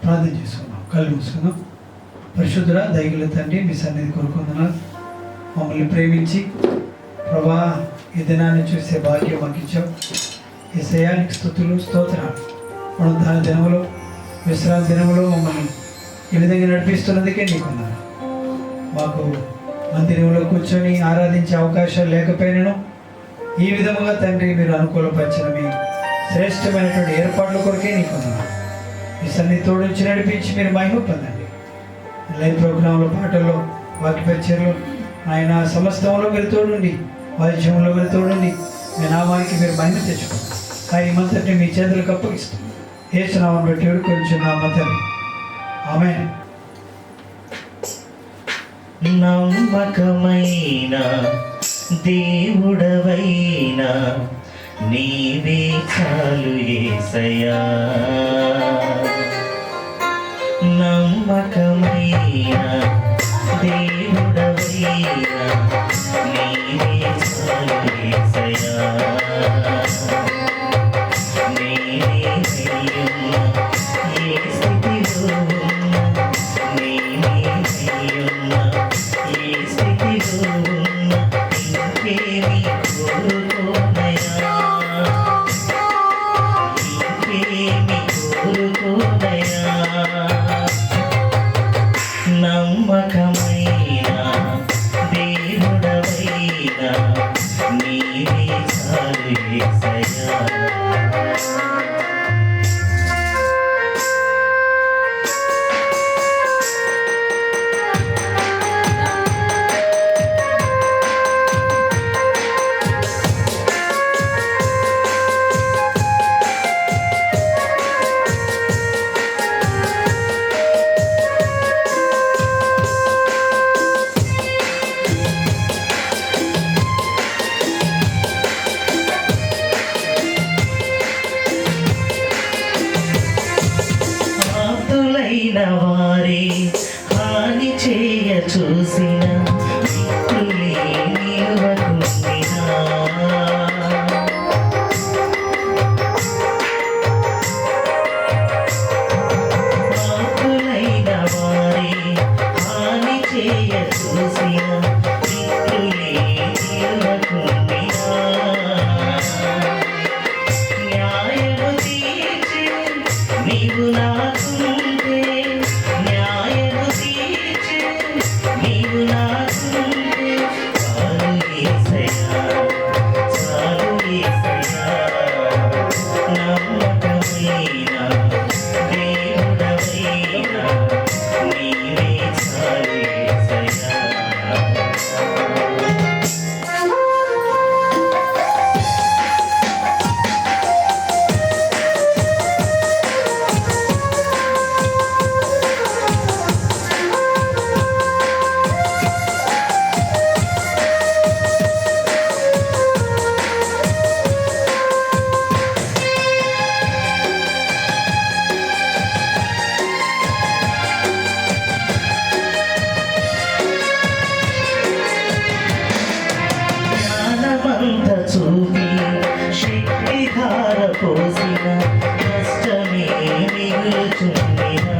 ప్రార్థన చేసుకుందాం. కళ్ళు మూసుకుందాం. పరిశుద్ధుడా దయగల తండ్రి, మీ సన్నిధి కోరుకుంటున్నారు. మమ్మల్ని ప్రేమించి ప్రభా ఈ దినాన్ని చూసే భాగ్యం మాకు ఇచ్చావు. ఈ శయానికి స్తుతులు స్తోత్రాలు. మనం దాని దినములో విశ్రాంతి దినములో మమ్మల్ని ఈ విధంగా నడిపిస్తున్నందుకే నీకున్నాను. మాకు మందిరంలో కూర్చొని ఆరాధించే అవకాశాలు లేకపోయినను ఈ విధముగా తండ్రి మీరు అనుకూలపరిచిన మీ శ్రేష్టమైనటువంటి ఏర్పాట్ల కొరకే నీకున్నాను. మీ సన్నిధి తోడించి నడిపించి మీరు మహిమ పొందండి. లైవ్ ప్రోగ్రాంలో, పాటల్లో, వాక్య పరిచయలో ఆయన సమస్తంలో మీరు తోడుండి, వాద్యంలో మీరు తోడుండి మీ నామానికి మీరు మహిమ తెచ్చుకోండి. కార్యమంతటిని మీ చేతులకు అప్పగిస్తాం. యేసు నామమును బట్టి వేడుకొంచున్నాము తండ్రి. ఆమేన్. నమ్మకమైన దేవుడవైనా నీవే చాలు యేసయ్యా. నమ్మకమైన దేవుడవైనా నీవే చాలు యేసయ్యా. నేనే అయ్యున్నా ఏ స్థితిలో ఉన్నా, నేనే అయ్యున్నా ఏ స్థితిలో ఉన్నా, ఇంకేమి కోరుకోనయా, ఇంకేమి కోరుకోనయా. నమ్మకమైన దేవుడవైనా నీవే చాలు యేసయ్యా. వారే హాని చేయ చూసిన మిత్రులే నిలువకుండినా, ఆకులైన వారే హాని చేయ చూసిన మిత్రులే నిలువకుండినా, న్యాయము తీర్చి నీవు నాకుంటే, న్యాయము తీర్చి నీవు నాకుంటే చాలు యేసయ్యా, చాలు యేసయ్యా. నమ్మకమైన దేవుడవైనా నీవే చాలు యేసయ్యా. జ్ఞానమంత చూపి శక్తి ధార పోసిన కష్టమే మిగులుచుండినా,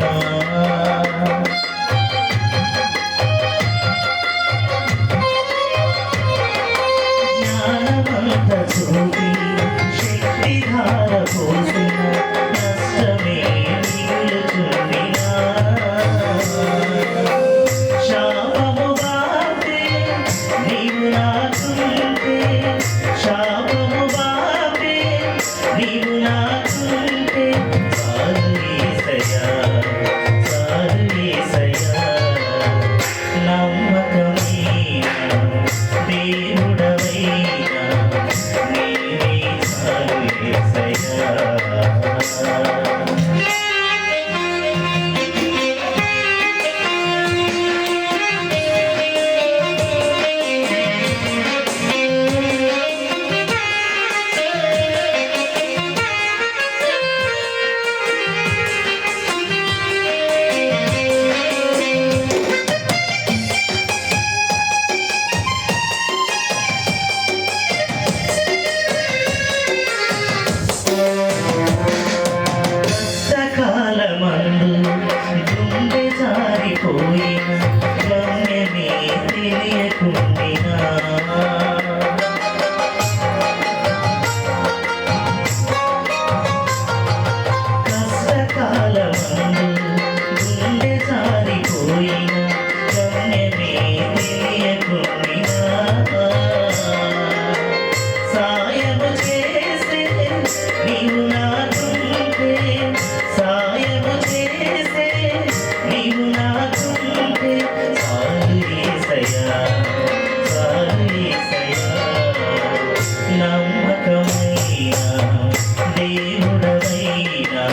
జ్ఞానమంత చూపి శక్తి ధార పోసిన కష్టమే మిగులుచుండినా, శాపము బాపే నీవు నాకుంటే, శాపము బాపే నీవు నాకుంటే చాలు యేసయ్యా, కాలమందు గుండె జారిపోయిన గమ్యమే తెలియకున్నా సాయము చేసే నీవు నాకుంటే సాయము చేసే నీవు నాకుంటే చాలు యేసయ్యా చాలు యేసయ్యా నమ్మకమైన దేవుడవైనా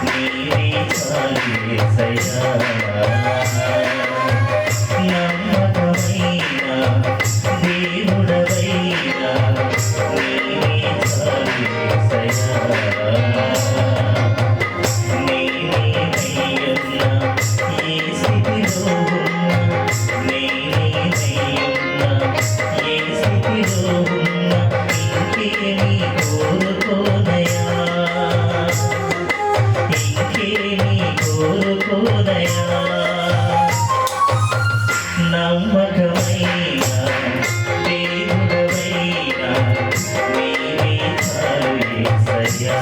నీవే చాలు యేసయ్యా నమ్మకమైన దేవుడవైనా నీవే చాలు యేసయ్యా నేనేమయ్యున్నా ఏ స్థితిలో ఉన్నా నేనేమయ్యున్నా ఏ స్థితిలో ఉన్నా ఇంకేమీ కోరుకోనయా ఇంకేమీ కోరుకోనయా నమ్మకమైన దేవుడవైనా నీవే చాలు యేసయ్యా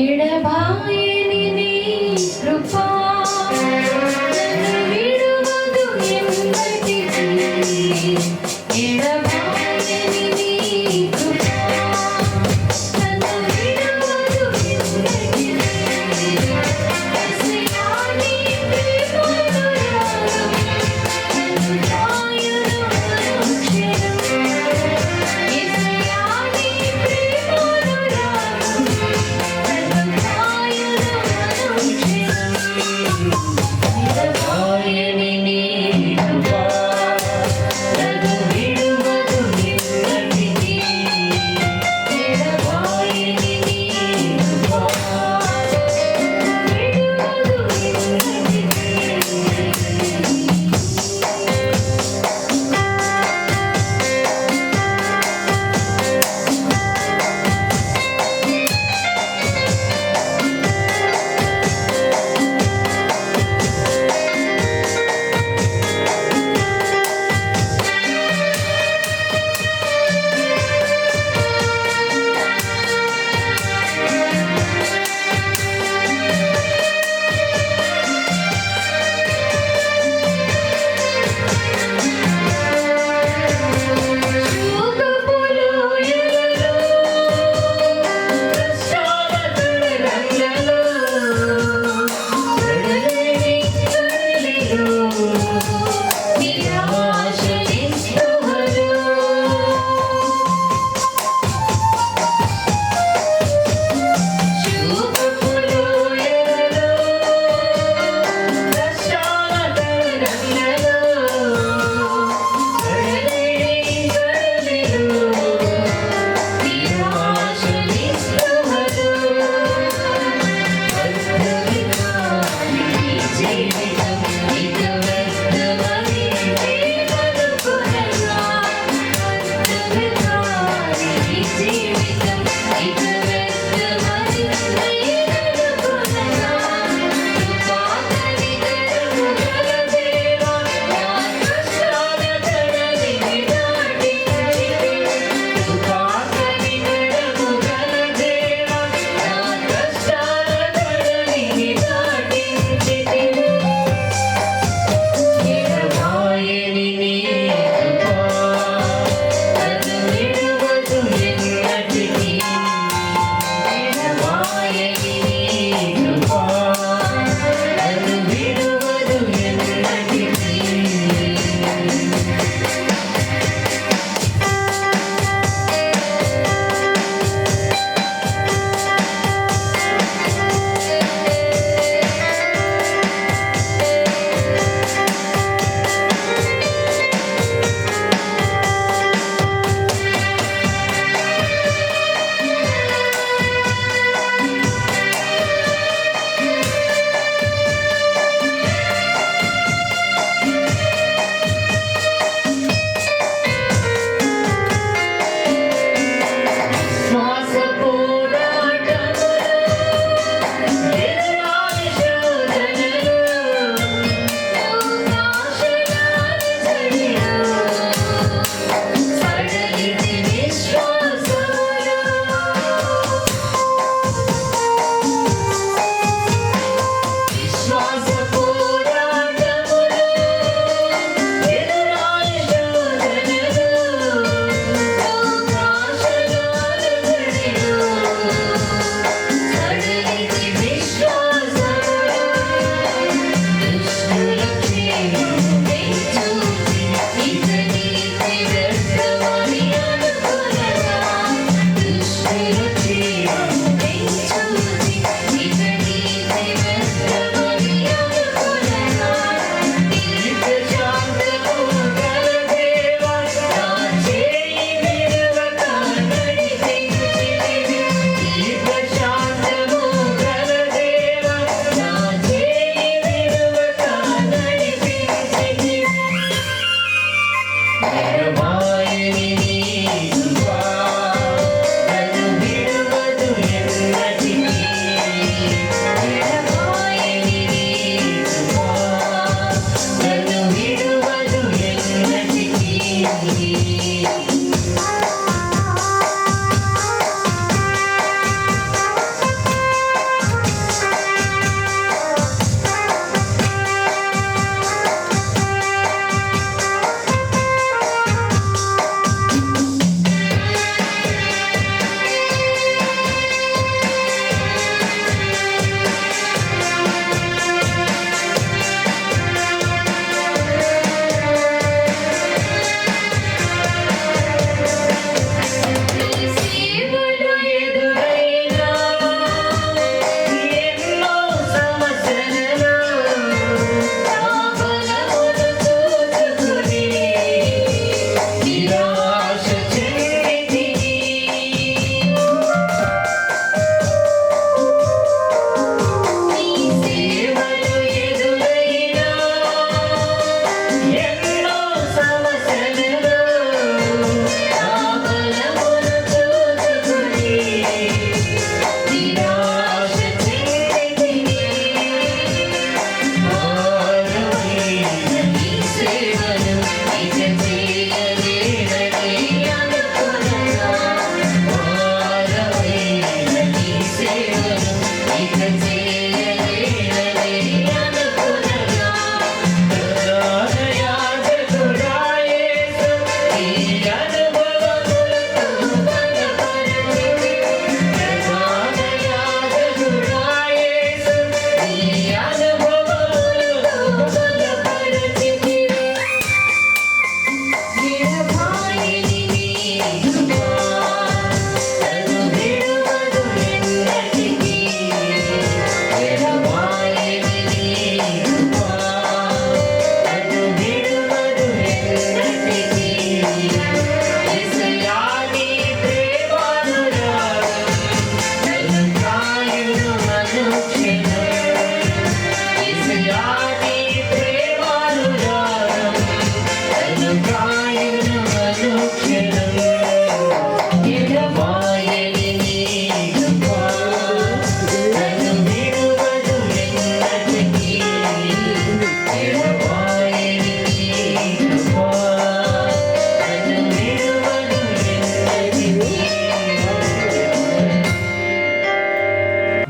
ఎడబాయని నీ కృపా నన్ను విడువదు ఎన్నటికీ. ఎడబాయని నీ కృపా నన్ను విడువదు ఎన్నటికీ. యేసయ్యా నీ ప్రేమానురాగం నన్ను తాయును అనుక్షణం. యేసయ్యా నీ ప్రేమానురాగం నన్ను తాయును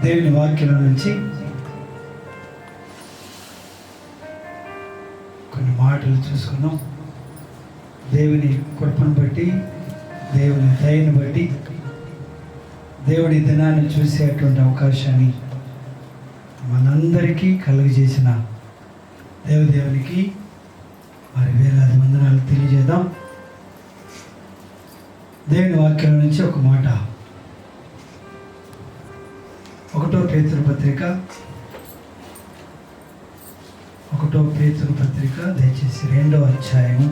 దేవుని వాక్యం నుంచి కొన్ని మాటలు చూసుకున్నాం. దేవుని కృపను బట్టి, దేవుని దయను బట్టి, దేవుడి దినాన్ని చూసేటువంటి అవకాశాన్ని మనందరికీ కలుగజేసిన దేవునికి మరి వేలాది వందనాలు తెలియజేద్దాం. దేవుని వాక్యం నుంచి ఒక మాట, 1 పేతురు పత్రిక దయచేసి 2వ అధ్యాయము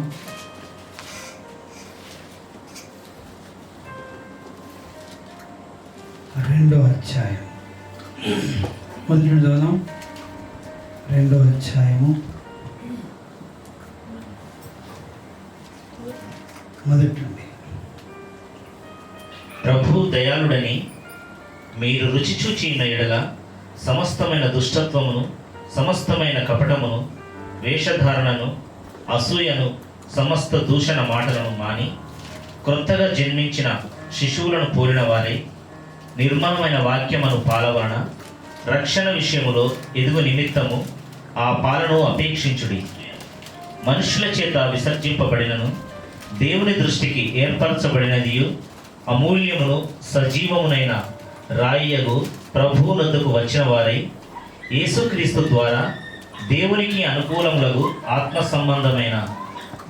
2వ అధ్యాయం మొదటి నుండి చదువుదాం. 2వ అధ్యాయము మొదటి నుండి. ప్రభు దయాళుడని మీరు రుచి చూచిన ఎడల సమస్తమైన దుష్టత్వమును, సమస్తమైన కపటమును, వేషధారణను, అసూయను, సమస్త దూషణ మాటలను మాని క్రొత్తగా జన్మించిన శిశువులను పోలిన వారై నిర్మలమైన వాక్యమును పాలవలన రక్షణ విషయములో ఎదుగు నిమిత్తము ఆ పాలను అపేక్షించుడి. మనుషుల చేత విసర్జింపబడినను దేవుని దృష్టికి ఏర్పరచబడినదియు అమూల్యమును సజీవమునైన రాయియగు ప్రభువునొద్దకు వచ్చిన వారై యేసుక్రీస్తు ద్వారా దేవునికి అనుకూలములకు ఆత్మ సంబంధమైన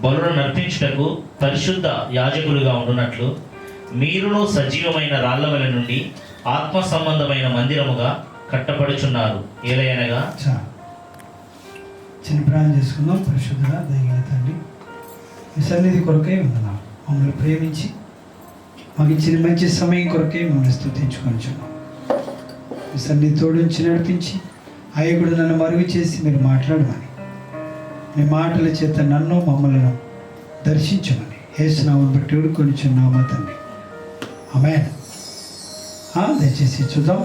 బలులను నర్పించుటకు పరిశుద్ధ యాజకులుగా ఉండునట్లు మీరును సజీవమైన రాళ్లవల నుండి ఆత్మ సంబంధమైన మందిరముగా కట్టబడుచున్నారు. ఏలయనగా చిన్న ప్రాణం చేసుకుందాం. పరిశుద్ధుడా దయగల తండ్రి, మీ సన్నిధి కొరకై ఉంటున్నాం. మమ్మల్ని ప్రేమించి మాకు ఇచ్చిన మంచి సమయం కొరకే మమ్మల్ని స్తుతించుకొనిచున్నాం. మీ సన్నిధి తోడుంచి నడిపించి అయ్యకుడు నన్ను మరుగు చేసి మీరు మాట్లాడమని, మీ మాటల చేత నన్ను మమ్మల్ని దర్శించమని యేసునామమును బట్టి వేడుకొనిచున్నాము తండ్రి. ఆమేన్. దయచేసి చూద్దాం.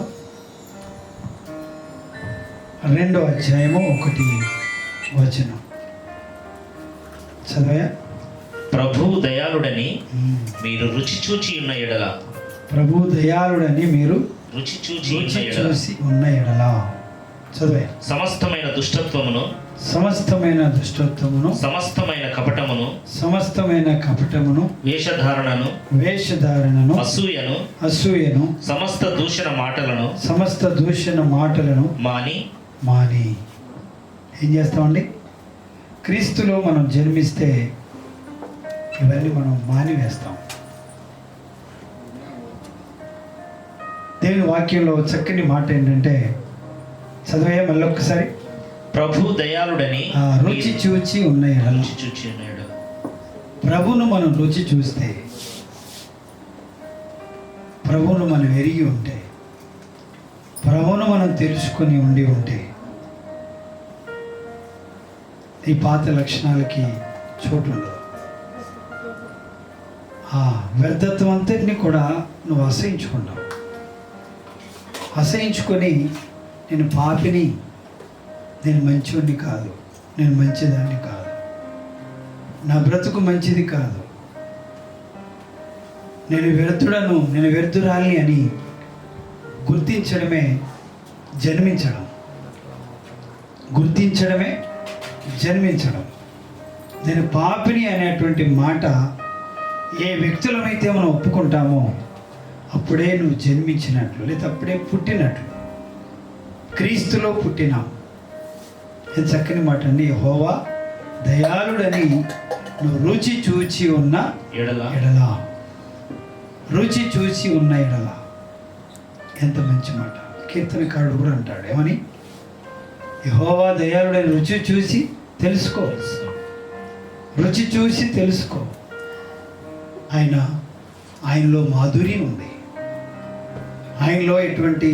2వ అధ్యాయము 1వ వచనం చదవయా. ప్రభువు దయాళుడని మీరు రుచి చూచి ఉన్న ఎడల, ప్రభు దయాళుడని మీరు రుచి చూచి చూసి ఉన్న ఎడల చదవయా. సమస్తమైన దుష్టత్వమును, సమస్తమైన దుష్టత్వమును, సమస్తమైన కపటమును, సమస్తమైన కపటమును, వేషధారణను, అసూయను, సమస్త దూషణ మాటలను మాని ఏం చేస్తామండి? క్రీస్తులో మనం జన్మిస్తే ఇవన్నీ మనం మానివేస్తాం. దేవుని వాక్యంలో చక్కని మాట ఏంటంటే, చదివే మళ్ళొక్కసారి. ప్రభు దయాళుడని రుచి చూచి ఉన్న ఎడల. ప్రభువును మనం రుచి చూస్తే, ప్రభువును మనం ఎరిగి ఉంటే, ప్రభువును మనం తెలుసుకొని ఉంటే ఈ పాత లక్షణాలకి చోటు ఉండదు. ఆ వ్యర్థత్వం అంతటిని కూడా నువ్వు అసహించుకొని నేను పాపిని, నేను మంచివాడిని కాదు, నేను మంచిదాన్ని కాదు, నా బ్రతుకు మంచిది కాదు, నేను వ్యర్థురాలి అని గుర్తించడమే జన్మించడం. నేను పాపిని అనేటువంటి మాట ఏ వ్యక్తులమైతే మనం ఒప్పుకుంటామో అప్పుడే నువ్వు జన్మించినట్లు, లేదా అప్పుడే పుట్టినట్లు, క్రీస్తులో పుట్టినాం. ఎంత చక్కని మాట అండి. యెహోవా దయాళుడని నువ్వు రుచి చూచి ఉన్న ఎడల, రుచి చూచి ఉన్న ఎడల. ఎంత మంచి మాట. కీర్తనకారుడు కూడా అంటాడు ఏమని? యెహోవా దయాళుడని రుచి చూసి తెలుసుకో, రుచి చూసి తెలుసుకో. ఆయనలో మాధుర్యం ఉంది, ఆయనలో ఎటువంటి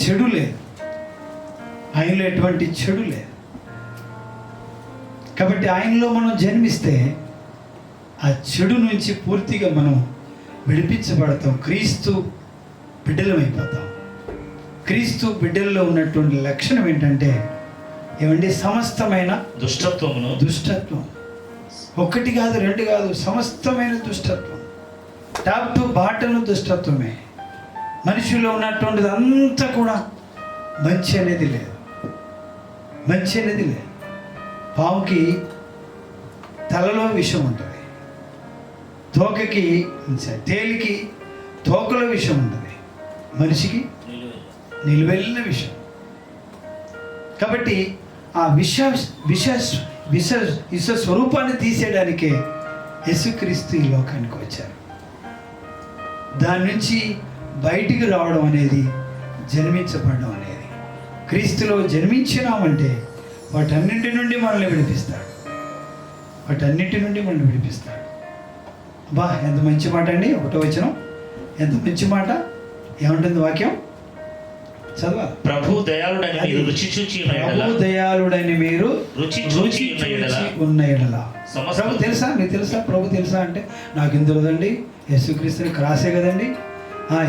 చెడు లేదు, కాబట్టి ఆయనలో మనం జన్మిస్తే ఆ చెడు నుంచి పూర్తిగా మనం విడిపించబడతాం. క్రీస్తు బిడ్డలమైపోతాం. క్రీస్తు బిడ్డల్లో ఉన్నటువంటి లక్షణం ఏంటంటే ఏమండి? సమస్తమైన దుష్టత్వం. ఒకటి కాదు, రెండు కాదు, సమస్తమైన దుష్టత్వం. టాప్ టు బాటను దుష్టత్వమే. మనిషిలో ఉన్నటువంటిది అంతా కూడా మంచి అనేది లేదు, మంచి అనేది లేదు. పావుకి తలలో విషం ఉంటుంది, తేలికి తోకలో విషం ఉంటుంది, మనిషికి నిలువెల్లిన విషం. కాబట్టి ఆ విష స్వరూపాన్ని తీసేయడానికే యేసుక్రీస్తు ఈ లోకానికి వచ్చారు. దాని నుంచి బయటికి రావడం అనేది జన్మించబడడం అనేది. క్రీస్తులో జన్మించినామంటే వాటన్నింటి నుండి మనల్ని విడిపిస్తాడు, వాటన్నింటి నుండి మనల్ని విడిపిస్తాడు. బా ఎంత మంచి మాట అండి, 1వ వచనం ఎంత మంచి మాట. ఏముంటుంది వాక్యం? చదవ. ప్రభు దయాళుడని మీరు రుచి చూచి ఉన్న ఎడల, ప్రభు దయాళుడని మీరు రుచి రుచి ఉన్న ఎడల. ప్రభు తెలుసా? మీకు తెలుసా ప్రభు తెలుసా అంటే నాకు ఏం తెలియదండి, యేసుక్రీస్తుని క్రాసే కదండి.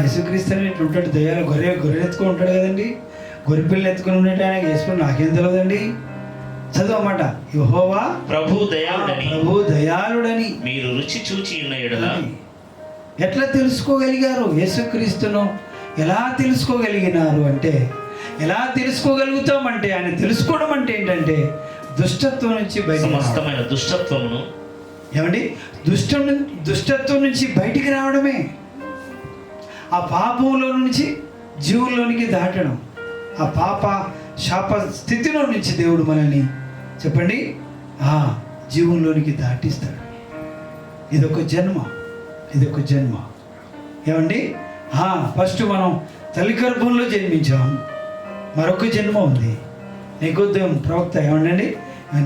యేసుక్రీస్తుని ఇట్లా ఉంటాడు, దయాలు గొర్రె ఎత్తుకొని ఉంటాడు కదండి, గొర్రె పిల్లలు ఎత్తుకొని ఉండేట ఆయన వేసుకుని నాకేం తెలియదండి. చదవమాట. యెహోవా ప్రభు దయాళుడని మీరు రుచి చూచి ఉన్న ఎడల. ఎట్లా తెలుసుకోగలిగారు? యేసుక్రీస్తును ఎలా తెలుసుకోగలిగినారు అంటే, ఎలా తెలుసుకోగలుగుతామంటే, ఆయన తెలుసుకోవడం అంటే ఏంటంటే దుష్టత్వం నుంచి బయట, సమస్తమైన దుష్టత్వమును, ఏమండి దుష్టత్వం నుంచి బయటికి రావడమే. ఆ పాపంలో నుంచి జీవుల్లోనికి దాటడం, ఆ పాప శాప స్థితిలో నుంచి దేవుడు మనల్ని చెప్పండి జీవుల్లోనికి దాటిస్తాడు. ఇదొక జన్మ. ఏమండి ఫస్ట్ మనం తల్లి గర్భంలో జన్మించాం, మరొక జన్మ ఉంది. నికోదేము ప్రవక్త ఏమండి,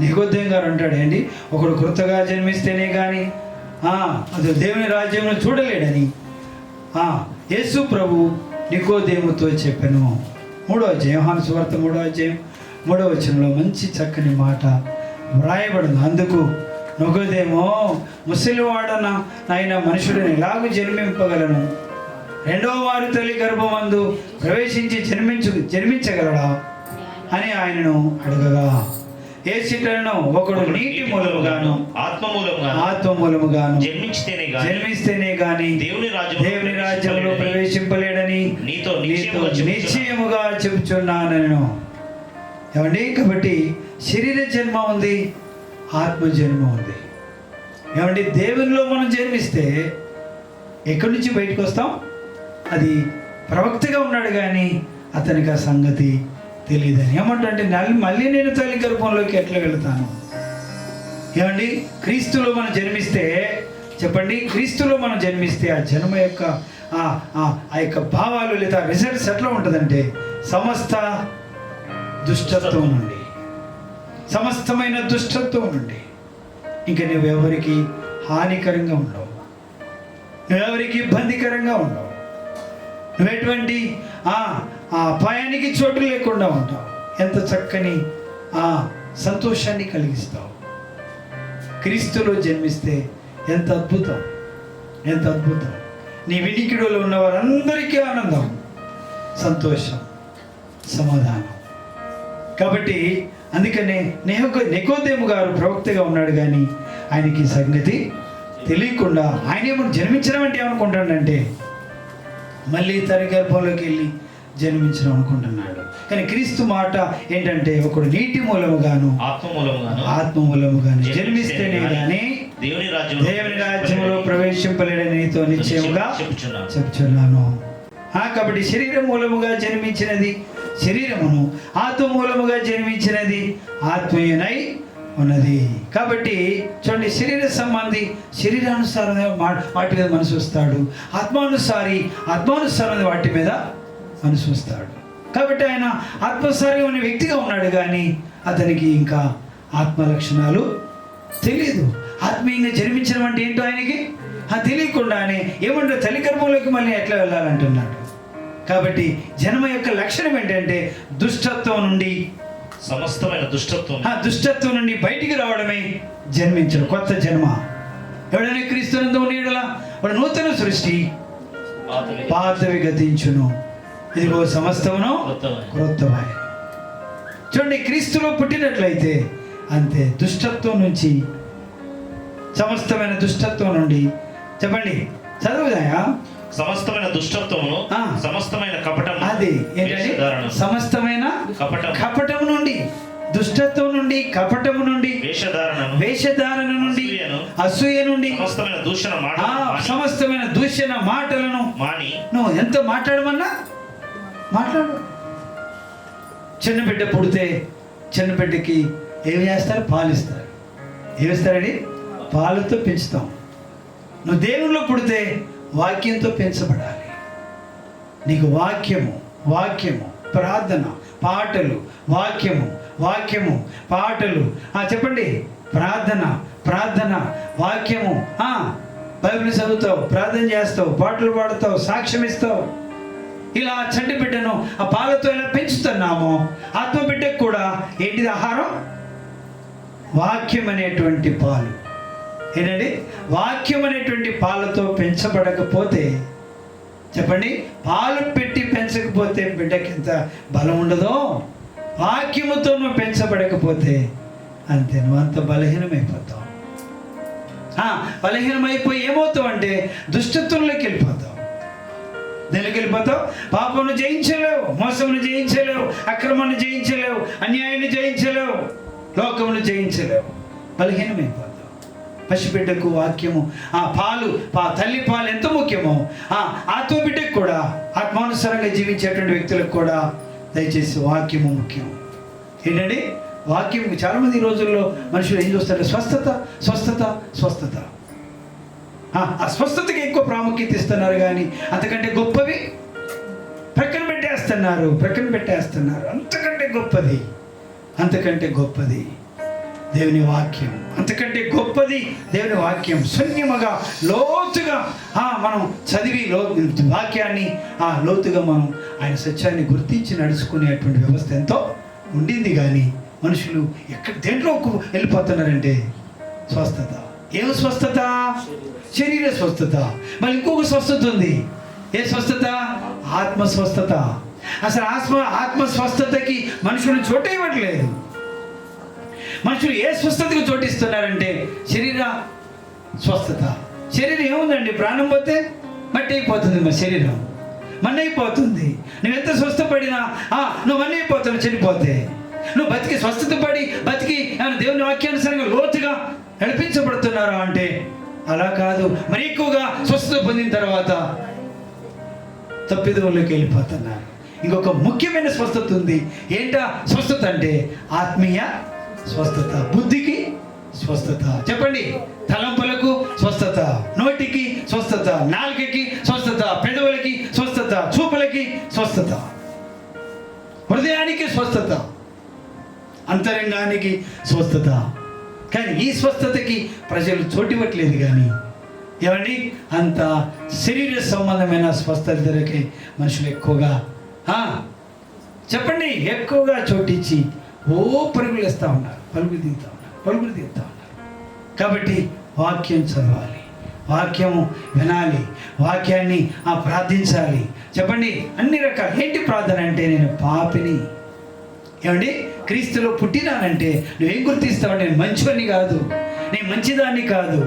నికోదేము గారు అంటాడు ఏంటి, ఒకడు కృతగా జన్మిస్తేనే కానీ అది దేవుని రాజ్యంలో చూడలేడని యేసు ప్రభు నికోదేముతో చెప్పాను. 3వ అధ్యాయం, యోహాను సువార్త 3వ అధ్యాయం 3వ వచనంలో మంచి చక్కని మాట వ్రాయబడింది. అందుకు నికోదేమో, ముసలివాడన నాయన మనుషుడిని ఎలాగూ జన్మింపగలను? 2వ వారు తల్లి గర్భమందు ప్రవేశించి జన్మించగలడా అని ఆయనను అడగగా, యేసుటను ఒకడు నీటి మూలముగాను ఆత్మ మూలముగాను జన్మిస్తేనే గాని దేవుని రాజ్యంలో ప్రవేశింపలేడని నీతో నిశ్చయముగా చెబుచున్నాను. ఏమండి, కాబట్టి శరీర జన్మ ఉంది, ఆత్మ జన్మ ఉంది. ఏమండి, దేవునిలో మనం జన్మిస్తే ఎక్కడి నుంచి బయటకు వస్తాం? అది ప్రవక్తగా ఉన్నాడు కానీ అతనికి ఆ సంగతి తెలియదని. ఏమంటే మళ్ళీ నేను తల్లి గర్భంలోకి ఎట్లా వెళతాను? ఏమండి, క్రీస్తులో మనం జన్మిస్తే చెప్పండి, క్రీస్తులో మనం జన్మిస్తే ఆ జన్మ యొక్క ఆ యొక్క భావాలు లేదా రిజల్ట్స్ ఎట్లా ఉంటుందంటే, సమస్త దుష్టత్వం నుండి, సమస్తమైన దుష్టత్వం నుండి ఇంకా నువ్వెవరికి హానికరంగా ఉండవు, నువ్వెవరికి ఇబ్బందికరంగా ఉండవు, నువ్వెటువంటి అపాయానికి చోటు లేకుండా ఉంటావు. ఎంత చక్కని సంతోషాన్ని కలిగిస్తావు. క్రీస్తులో జన్మిస్తే ఎంత అద్భుతం, ఎంత అద్భుతం. నీ వినికిడిలో ఉన్న వారందరికీ ఆనందం, సంతోషం, సమాధానం. కాబట్టి అందుకనే నికోదేము గారు ప్రవక్తగా ఉన్నాడు కానీ ఆయనకి సంగతి తెలియకుండా ఆయన ఏమన్నా జన్మించడం అంటే ఏమనుకుంటాడంటే మళ్ళీ తల్లి గర్భంలోకి వెళ్ళి జన్మించడం అనుకుంటున్నాడు. కానీ క్రీస్తు మాట ఏంటంటే, ఒకడు నీటి మూలముగాను ఆత్మ మూలముగాను జన్మిస్తేనే గాని దేవుని రాజ్యంలో ప్రవేశింపలేడని నీతో నిశ్చయముగా చెప్తున్నాను. కాబట్టి శరీరం మూలముగా జన్మించినది శరీరమును, ఆత్మ మూలముగా జన్మించినది ఆత్మీయునై ఉన్నది. కాబట్టి చూడండి, శరీర సంబంధి శరీరానుసారంగా వాటి మీద మనసు వస్తాడు, ఆత్మానుసారం వాటి మీద మనసు వస్తాడు. కాబట్టి ఆయన ఆత్మసారమైన వ్యక్తిగా ఉన్నాడు కానీ అతనికి ఇంకా ఆత్మ లక్షణాలు తెలియదు. ఆత్మీయంగా జన్మించడం అంటే ఏంటో ఆయనకి తెలియకుండానే ఏమంటే తల్లి గర్భంలోకి మళ్ళీ ఎట్లా వెళ్ళాలంటున్నాడు. కాబట్టి జన్మ యొక్క లక్షణం ఏంటంటే దుష్టత్వం నుండి, సమస్తమైన దుష్టత్వం నుండి బయటికి రావడమే జన్మించడం, కొత్త జన్మ. ఎవడైనా క్రీస్తునందు ఉండేలా వాడు నూతన సృష్టి, పాతవి గతించును, ఇదిగో సమస్తమును క్రొత్తమై. చూడండి, క్రీస్తులో పుట్టినట్లయితే అంతే. దుష్టత్వం నుంచి, సమస్తమైన దుష్టత్వం నుండి చెప్పండి, చదువుదాయా సమస్తమైన దుష్టత్వమును ఆ. సమస్తమైన కపటము అది ఏంటంటే వేషధారణను, సమస్తమైన కపటం కపటం నుండి, దుష్టత్వం నుండి, కపటము నుండి, వేషధారణను, వేషధారణ నుండి, అసూయను, అసూయ నుండి, సమస్తమైన దూషణ ఆ మాటలను సమస్తమైన దూషణ మాటలను మాని నువ్వు ఎంత మాట్లాడమన్నా మాట్లాడు. చిన్న బిడ్డ పుడితే చిన్న బిడ్డకి ఏమి చేస్తారు? పాలు ఇస్తారు. ఏమిస్తారండి? పాలతో పెంచుతాం. నువ్వు దేవునిలో పుడితే వాక్యంతో పెంచబడాలి. నీకు వాక్యము, వాక్యము, ప్రార్థన, పాటలు, వాక్యము, వాక్యము, పాటలు. చెప్పండి. ప్రార్థన, ప్రార్థన, వాక్యము. బైబిల్ చదువుతావు, ప్రార్థన చేస్తావు, పాటలు పాడుతావు, సాక్ష్యం ఇస్తావు. ఇలా చంటి బిడ్డను ఆ పాలతో ఇలా పెంచుతున్నాము. ఆత్మ బిడ్డకు కూడా ఏంటిది ఆహారం? వాక్యం అనేటువంటి పాలు. ఏంటండి? వాక్యం అనేటువంటి పాలతో పెంచబడకపోతే, చెప్పండి, పాలు పెట్టి పెంచకపోతే బిడ్డకి ఎంత బలం ఉండదో, వాక్యముతో నువ్వు పెంచబడకపోతే అంతే, నువ్వు అంత బలహీనమైపోతావు. బలహీనమైపోయి ఏమవుతావు అంటే దుష్టత్వంలోకి వెళ్ళిపోతావు. దేనికి వెళ్ళిపోతావు? పాపమును జయించలేవు, మోసమును జయించలేవు, అక్రమాన్ని జయించలేవు, అన్యాయాన్ని జయించలేవు, లోకమును జయించలేవు, బలహీనమైపోతావు. పసిబిడ్డకు వాక్యము, పాలు, తల్లి పాలు ఎంత ముఖ్యమో ఆత్మ బిడ్డకు కూడా, ఆత్మానుసారంగా జీవించేటువంటి వ్యక్తులకు కూడా దయచేసి వాక్యము ముఖ్యం. ఏంటండి? వాక్యం. చాలామంది ఈ రోజుల్లో మనుషులు ఏం చూస్తారు? స్వస్థత, స్వస్థత, స్వస్థత. ఆ స్వస్థతకి ఎక్కువ ప్రాముఖ్యత ఇస్తున్నారు, కానీ అంతకంటే గొప్పవి ప్రక్కన పెట్టేస్తున్నారు. అంతకంటే గొప్పది, అంతకంటే గొప్పది దేవుని వాక్యం. అంతకంటే గొప్పది దేవుని వాక్యం. శూన్యముగా, లోతుగా మనం చదివి వాక్యాన్ని లోతుగా మనం ఆయన సత్యాన్ని గుర్తించి నడుచుకునేటువంటి వ్యవస్థ ఎంతో ఉండింది. కానీ మనుషులు దేంట్లో వెళ్ళిపోతున్నారంటే స్వస్థత. ఏం స్వస్థత? శరీర స్వస్థత. మళ్ళీ ఇంకొక స్వస్థత ఉంది. ఏ స్వస్థత? ఆత్మ స్వస్థత. అసలు ఆత్మ స్వస్థతకి మనుషులు చోటు ఇవ్వట్లేదు. మనుషులు ఏ స్వస్థతకు చోటిస్తున్నారంటే శరీర స్వస్థత. శరీరం ఏముందండి? ప్రాణం పోతే మట్టి అయిపోతుంది, మా శరీరం మన్ను అయిపోతుంది. నువ్వెంత స్వస్థపడినా నువ్వు మన్ను అయిపోతావు చనిపోతే. నువ్వు బతికి స్వస్థత పడి బతికి దేవుని వాక్యానుసారంగా లోతుగా నడిపించబడుతున్నారా అంటే అలా కాదు. మరి ఎక్కువగా స్వస్థత పొందిన తర్వాత తప్పిదవుల్లోకి వెళ్ళిపోతున్నారు. ఇంకొక ముఖ్యమైన స్వస్థత ఉంది. ఏంటా స్వస్థత అంటే? ఆత్మీయ స్వస్థత. బుద్ధికి స్వస్థత. చెప్పండి. తలంపులకు స్వస్థత, నోటికి స్వస్థత, నాలుకకి స్వస్థత, పెదవులకి స్వస్థత, చూపులకి స్వస్థత, హృదయానికి స్వస్థత, అంతరంగానికి స్వస్థత. కానీ ఈ స్వస్థతకి ప్రజలు చోటివ్వట్లేదు. కానీ ఏమండి, అంత శరీర సంబంధమైన స్వస్థత ధరకే మనుషులు ఎక్కువగా చెప్పండి ఎక్కువగా చోటిచ్చి పరుగులు వేస్తూ ఉన్నారు, పరుగులు తీస్తూ ఉన్నారు. కాబట్టి వాక్యం చదవాలి, వాక్యము వినాలి, వాక్యాన్ని ప్రార్థించాలి. చెప్పండి అన్ని రకాల. ఏంటి ప్రార్థన అంటే? నేను పాపిని, ఏమండి క్రీస్తులో పుట్టినానంటే నువ్వేం గుర్తిస్తావు? నేను మంచివాడిని కాదు, నేను మంచిదాన్ని కాదు,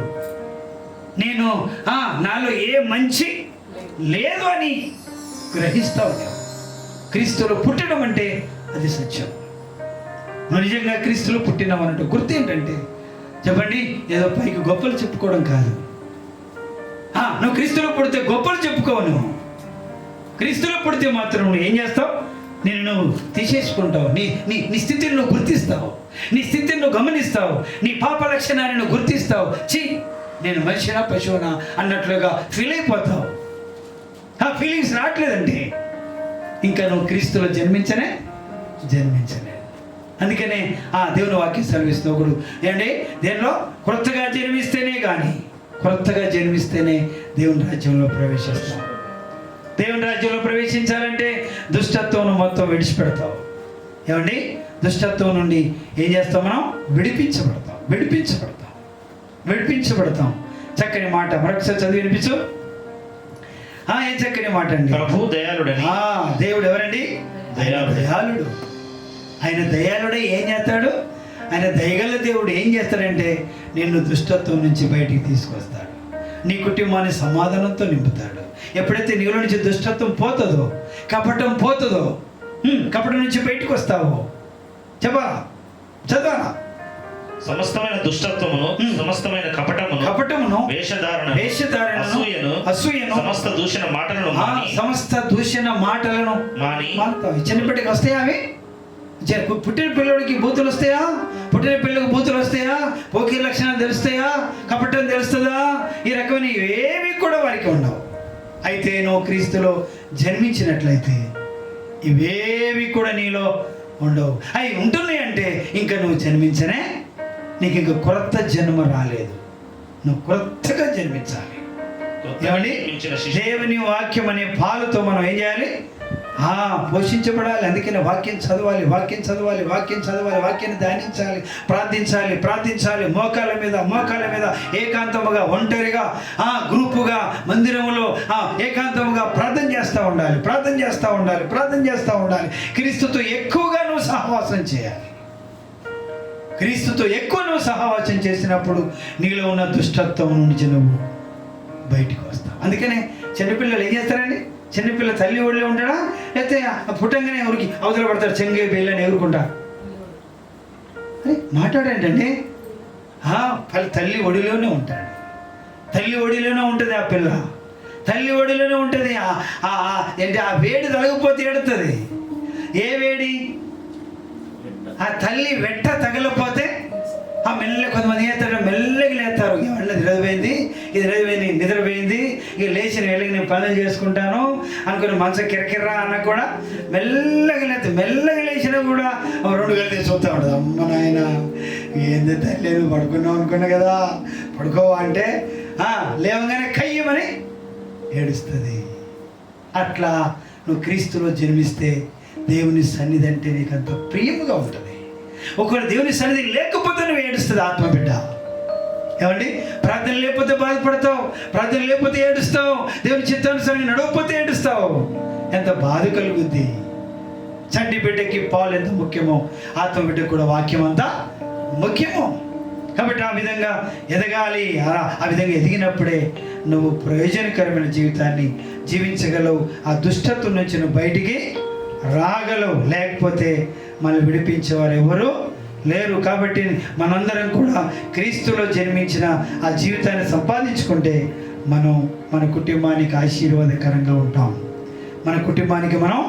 నేను నాలో ఏ మంచి లేదు అని గ్రహిస్తావు. క్రీస్తులో పుట్టడం అంటే అది సత్యం. నువ్వు నిజంగా క్రీస్తులో పుట్టినావు అన్నట్టు గుర్తు ఏంటంటే, చెప్పండి, ఏదో పైకి గొప్పలు చెప్పుకోవడం కాదు. నువ్వు క్రీస్తులో పుడితే గొప్పలు చెప్పుకోవు. నువ్వు క్రీస్తులో పుడితే మాత్రం నువ్వు ఏం చేస్తావు? నువ్వు తీసేసుకుంటావు. నీ స్థితిని నువ్వు గుర్తిస్తావు, నీ స్థితిని నువ్వు గమనిస్తావు, నీ పాప లక్షణాన్ని నువ్వు గుర్తిస్తావు. నేను మనిషినా పశువునా అన్నట్లుగా ఫీల్ అయిపోతావు. ఆ ఫీలింగ్స్ రావట్లేదంటే ఇంకా నువ్వు క్రీస్తులో జన్మించనే. అందుకనే దేవుని వాక్యం సెలవిస్తూ ఒకడు ఏంటి, దేనిలో కొత్తగా జన్మిస్తేనే దేవుని రాజ్యంలో ప్రవేశిస్తావు. దేవుని రాజ్యంలో ప్రవేశించాలంటే దుష్టత్వం మొత్తం విడిచిపెడతావు. ఏమండి, దుష్టత్వం నుండి ఏం చేస్తాం? మనం విడిపించబడతాం. చక్కని మాట మరొకసారి చదివి వినిపించు. ఏం చక్కని మాట అండి. ప్రభు దయాళుడని. దేవుడు ఎవరండి? దయాళుడు. ఆయన దయాళుడే ఏం చేస్తాడు? ఆయన దయగల దేవుడు ఏం చేస్తాడంటే నిన్ను దుష్టత్వం నుంచి బయటికి తీసుకొస్తాడు, నీ కుటుంబాన్ని సమాధానంతో నింపుతాడు, ఎప్పుడైతే నీలో నుంచి దుష్టత్వం పోతుందో, కపటం పోతుందో, కపటం నుంచి బయటకు వస్తావో. చెప్పాలా? చదవాలా? సమస్తమైన దుష్టత్వమును, సమస్తమైన కపటమును, వేషధారణ, అసూయను, సమస్త దూషణ మాటలను సమస్త దూషణ మాటలను మాని. చిన్నప్పటికి వస్తాయా అవి? పుట్టిన పిల్లడికి బూతులు వస్తాయా? పుట్టిన పిల్లలకు బూతులు వస్తాయా? పోకీ లక్షణాలు తెలుస్తాయా? కపటం తెలుస్తుందా? ఈ రకమైన ఏవి కూడా వారికి ఉండవు. అయితే నువ్వు క్రీస్తులో జన్మించినట్లయితే ఇవేవి కూడా నీలో ఉండవు. అవి ఉంటున్నాయి అంటే ఇంకా నువ్వు జన్మించనే, నీకు ఇంకా క్రొత్త జన్మ రాలేదు. నువ్వు క్రొత్తగా జన్మించాలి. ఏమండి? దేవుని వాక్యం అనే పాలుతో మనం ఏం చేయాలి? పోషించబడాలి. అందుకని వాక్యం చదవాలి, వాక్యాన్ని ధ్యానించాలి, ప్రార్థించాలి. మోకాల మీద ఏకాంతముగా, ఒంటరిగా, గ్రూపుగా, మందిరములో ఏకాంతముగా ప్రార్థన చేస్తూ ఉండాలి. క్రీస్తుతో ఎక్కువగా నువ్వు సహవాసం చేయాలి. క్రీస్తుతో ఎక్కువ నువ్వు సహవాసం చేసినప్పుడు నీలో ఉన్న దుష్టత్వం నుంచి నువ్వు బయటికి వస్తావు. అందుకనే చిన్నపిల్లలు ఏం చేస్తారండి? చిన్నపిల్ల తల్లి ఒడిలో ఉంటాడా, లేకపోతే పుట్టంగానే ఎవరికి అవతల పడతారు, చెంగే బెల్లని ఎగురుకుంటా? అరే మాట్లాడేంటండి, తల్లి ఒడిలోనే ఉంటాడు. తల్లి ఒడిలోనే ఉంటుంది ఆ పిల్ల, తల్లి ఒడిలోనే ఉంటుంది. ఏంటి ఆ వేడి తొలగిపోతే ఏడుతుంది. ఏ వేడి? ఆ తల్లి వెంట తగలపోతే మెల్లగా కొంతమంది చేస్తారు, మెల్లగా లేస్తారు. ఇది నిద్రపోయింది, ఇక లేచిన వెళ్ళకి నేను పనులు చేసుకుంటాను అనుకుని మంచం కిరకిర్రా అన్న కూడా మెల్లగా లేచినా కూడా 2 గంటలు చూస్తూ ఉంటుంది. అమ్మ నాయన ఏంది తల్లి నువ్వు పడుకున్నావు అనుకున్నా కదా, పడుకోవా అంటే లేవగానే కయ్యమని ఏడుస్తుంది. అట్లా నువ్వు క్రీస్తులో జన్మిస్తే దేవుని సన్నిధి అంటే నీకు అంత ప్రియముగా ఉంటుంది. ఒకవేళ దేవుని సన్నిధి లేకపోతే నువ్వు ఏడుస్తుంది ఆత్మబిడ్డ. ఏమండి? ప్రార్థన లేకపోతే బాధపడతావు, ప్రార్థన లేకపోతే ఏడుస్తావు, దేవుని చిత్తానుసారంగా నడవకపోతే ఏడుస్తావు. ఎంత బాధ కలుగుద్ది. చంటి బిడ్డకి పాలు ఎంత ముఖ్యమో ఆత్మబిడ్డకు కూడా వాక్యం అంతా ముఖ్యము. కాబట్టి ఆ విధంగా ఎదగాలి. ఆ విధంగా ఎదిగినప్పుడే నువ్వు ప్రయోజనకరమైన జీవితాన్ని జీవించగలవు. ఆ దుష్టత్వం నుంచి నువ్వు బయటికి రాగలవు. లేకపోతే మనం విడిపించేవారు ఎవరు లేరు. కాబట్టి మనందరం కూడా క్రీస్తులో జన్మించిన ఆ జీవితాన్ని సంపాదించుకుంటే మనం మన కుటుంబానికి ఆశీర్వాదకరంగా ఉంటాం. మన కుటుంబానికి మనం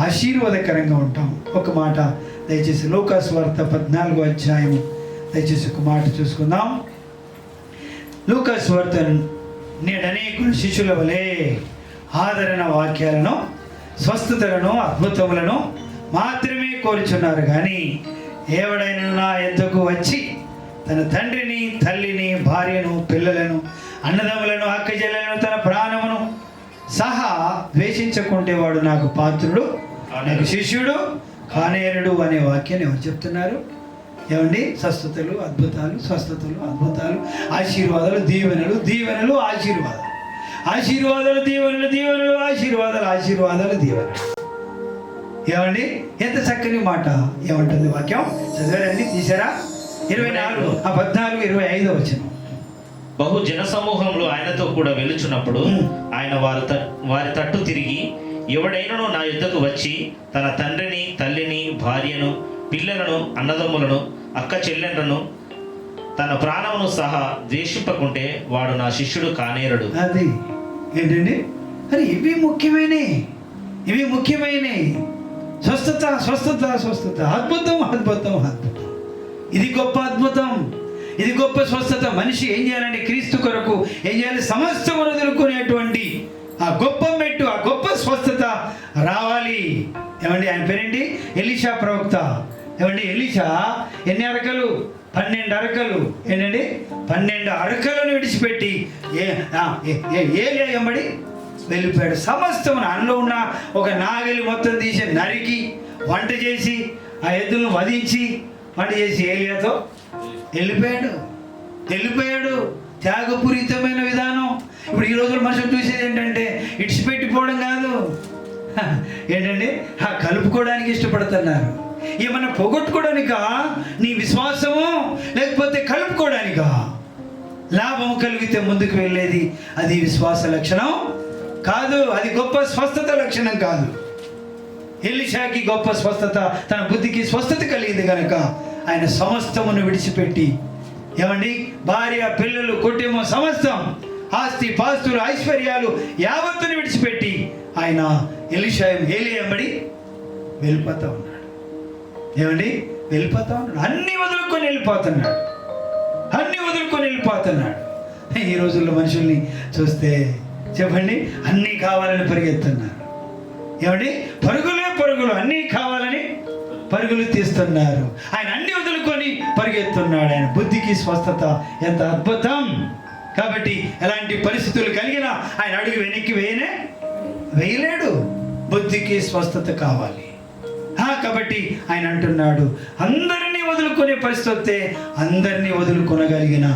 ఆశీర్వాదకరంగా ఉంటాం. ఒక మాట దయచేసి లూకాసు వార్త 14వ అధ్యాయం దయచేసి ఒక మాట చూసుకుందాం. లూకాసు వార్త నేడు అనేకులు శిష్యుల వలె ఆదరణ వాక్యాలను, స్వస్థతలను, అద్భుతములను మాత్రమే కోరుచున్నారు. కానీ ఎవడైనా నా యొద్దకు వచ్చి తన తండ్రిని, తల్లిని, భార్యను, పిల్లలను, అన్నదమ్ములను, అక్కచెల్లెలను, తన ప్రాణమును సహా ద్వేషించకుంటే వాడు నాకు పాత్రుడు, నాకు శిష్యుడు కానేరుడు అనే వాక్యాన్ని ఎవరు చెప్తున్నారు? ఏమండి? స్వస్థతలు, అద్భుతాలు, స్వస్థతలు, అద్భుతాలు, ఆశీర్వాదాలు, దీవెనలు, దీవెనలు, ఆశీర్వాదాలు, ఆశీర్వాదాలు, దీవెనలు, దీవెనలు, ఆశీర్వాదాలు, ఆశీర్వాదాలు, దీవెనలు. ఏమండి? ఎంత చక్కని మాట. ఏమంటుంది వాక్యం? చదివారండి? తీసారా? 24, 14, 25 వచనం. బహు జన సమూహంలో ఆయనతో కూడా వెళ్ళుచున్నప్పుడు ఆయన వారి తట్టు తిరిగి, ఎవడైనను నా యుద్ధకు వచ్చి తన తండ్రిని, తల్లిని, భార్యను, పిల్లలను, అన్నదమ్ములను, అక్క చెల్లెండ్లను, తన ప్రాణమును సహా ద్వేషింపకుంటే వాడు నా శిష్యుడు కానేరడు. అది ఏంటండి? అరే ఇవి ముఖ్యమైనవి. స్వస్థత, అద్భుతం, ఇది గొప్ప అద్భుతం, ఇది గొప్ప స్వస్థత. మనిషి ఏం చేయాలంటే క్రీస్తు కొరకు ఏం చేయాలి? సమస్తం వదులుకునేటువంటి ఆ గొప్ప మెట్టు, ఆ గొప్ప స్వస్థత రావాలి. ఏమండి? ఆయన పేరేంటి? ఎలీషా ప్రవక్త. ఏమండి? ఎలీషా ఎన్ని అరకలు? 12 అరకలు. ఏంటండి? 12 అరకలను విడిచిపెట్టి ఏలియా వెంబడి వెళ్ళిపోయాడు. సమస్తం అందులో ఉన్న ఒక నాగలి మొత్తం తీసి నరికి వంట చేసి ఆ ఎద్దులను వధించి వంట చేసి ఏలియాతో వెళ్ళిపోయాడు. త్యాగపూరితమైన విధానం. ఇప్పుడు ఈ రోజుల్లో మనుషులు చూసేది ఏంటంటే ఇడిచిపెట్టిపోవడం కాదు, ఏంటంటే కలుపుకోవడానికి ఇష్టపడుతున్నారు. ఏమన్నా పొగొట్టుకోవడానికా నీ విశ్వాసము, లేకపోతే కలుపుకోవడానికా? లాభం కలిగితే ముందుకు వెళ్ళేది అది విశ్వాస లక్షణం కాదు, అది గొప్ప స్వస్థత లక్షణం కాదు. ఎలీషాకి గొప్ప స్వస్థత, తన బుద్ధికి స్వస్థత కలిగింది కనుక ఆయన సమస్తమును విడిచిపెట్టి, ఏమండి, భార్య, పిల్లలు, కుటుంబం, సమస్తం, ఆస్తి పాస్తులు, ఐశ్వర్యాలు యావత్తును విడిచిపెట్టి ఆయన ఏలియాబడి వెళ్ళిపోతా ఉన్నాడు. ఏమండి, వెళ్ళిపోతా ఉన్నాడు. అన్ని వదులుకొని వెళ్ళిపోతున్నాడు. ఈ రోజుల్లో మనుషుల్ని చూస్తే చెప్పండి, అన్నీ కావాలని పరిగెత్తున్నారు. ఏమండి, పరుగులు అన్నీ కావాలని పరుగులు తీస్తున్నారు. ఆయన అన్ని వదులుకొని పరిగెత్తున్నాడు. ఆయన బుద్ధికి స్వస్థత ఎంత అద్భుతం. కాబట్టి ఎలాంటి పరిస్థితులు కలిగినా ఆయన అడుగు వెనక్కి వేయలేడు. బుద్ధికి స్వస్థత కావాలి. కాబట్టి ఆయన అంటున్నాడు, అందరినీ వదులుకునే పరిస్థితి వస్తే అందరినీ వదులుకొనగలిగిన